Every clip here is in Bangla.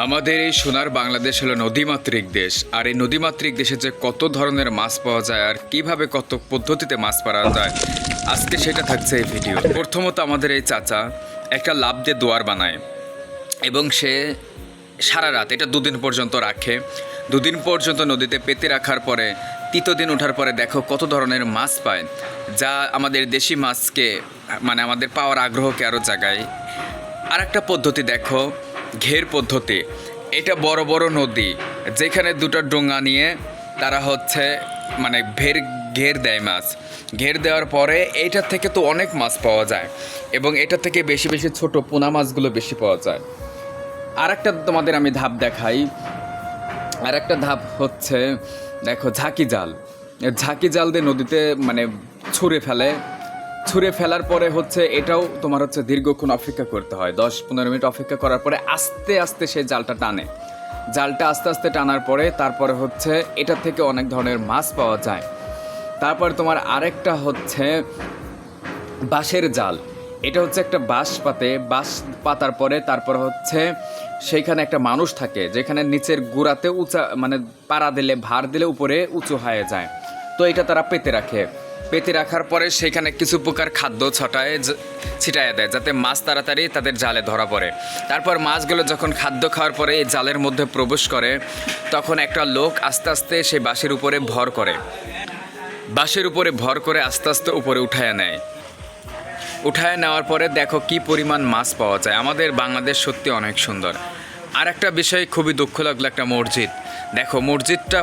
আমাদের এই সোনার বাংলাদেশ হলো নদীমাতৃক দেশ। আর এই নদীমাতৃক দেশে যে কত ধরনের মাছ পাওয়া যায় আর কিভাবে কত পদ্ধতিতে মাছ পাওয়া যায়, আজকে সেটা থাকছে এই ভিডিও। প্রথমত আমাদের এই চাচা একটা লাভ দিয়ে দোয়ার বানায় এবং সে সারা রাত এটা 2 দিন পর্যন্ত রাখে। 2 দিন পর্যন্ত নদীতে পেতে রাখার পরে 3 দিন ওঠার পরে দেখো কত ধরনের মাছ পায়, যা আমাদের দেশি মাছকে মানে আমাদের পাওয়ার আগ্রহকে আরও জাগায়। আর একটা পদ্ধতি দেখো, ঘের পদ্ধতি। এটা বড় বড় নদী যেখানে 2টা ডোঙা নিয়ে তারা মানে ঘের দেয় মাছ। ঘের দেওয়ার পরে এইটার থেকে তো অনেক মাছ পাওয়া যায় এবং এটা থেকে বেশি বেশি ছোট পোনা মাছগুলো বেশি পাওয়া যায়। আর একটা তোমাদের আমি ধাপ দেখাই। আর একটা ধাপ হচ্ছে দেখো ঝাঁকি জাল। ঝাঁকি জাল দিয়ে নদীতে মানে ছুঁড়ে ফেলার পরে এটাও তোমার দীর্ঘক্ষণ অপেক্ষা করতে হয়। 10-15 মিনিট অপেক্ষা করার পরে আস্তে আস্তে সেই জালটা টানে। জালটা আস্তে আস্তে টানার পরে তারপরে এটা থেকে অনেক ধরনের মাছ পাওয়া যায়। তারপরে তোমার আরেকটা বাঁশের জাল। এটা একটা বাঁশ পাতার পরে তারপর সেইখানে একটা মানুষ থাকে, যেখানে নিচের গোড়াতে উঁচা মানে পাড়া দিলে ভার দিলে উপরে উঁচু হয়ে যায়। তো এটা তারা পেতে রাখার পরে সেখানে কিছু প্রকার খাদ্য ছিটায় দেয় যাতে মাছ তাড়াতাড়ি তাদের জালে ধরা পড়ে। তারপর মাছগুলো যখন খাদ্য খাওয়ার পরে এই জালের মধ্যে প্রবেশ করে, তখন একটা লোক আস্তে আস্তে সেই বাঁশের উপরে ভর করে আস্তে আস্তে উপরে উঠায় নেওয়ার পরে দেখো কি পরিমাণ মাছ পাওয়া যায়। আমাদের বাংলাদেশ সত্যি অনেক সুন্দর। আর একটা বিষয় খুবই দুঃখ লাগলো, একটা মসজিদ। দেখো মসজিদটা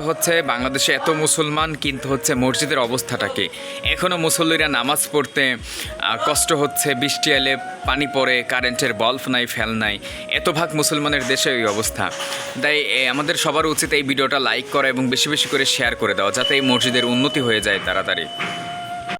বাংলাদেশে এত মুসলমান, কিন্তু মসজিদের অবস্থাটা কি? এখনও মুসল্লিরা নামাজ পড়তে কষ্ট হচ্ছে। বৃষ্টি এলে পানি পড়ে, কারেন্টের বাল্ব নাই, ফ্যান নাই। এত ভাগ মুসলমানের দেশে এই অবস্থা। তাই আমাদের সবার উচিত এই ভিডিওটা লাইক করা এবং বেশি বেশি করে শেয়ার করে দেওয়া, যাতে এই মসজিদের উন্নতি হয়ে যায় তাড়াতাড়ি।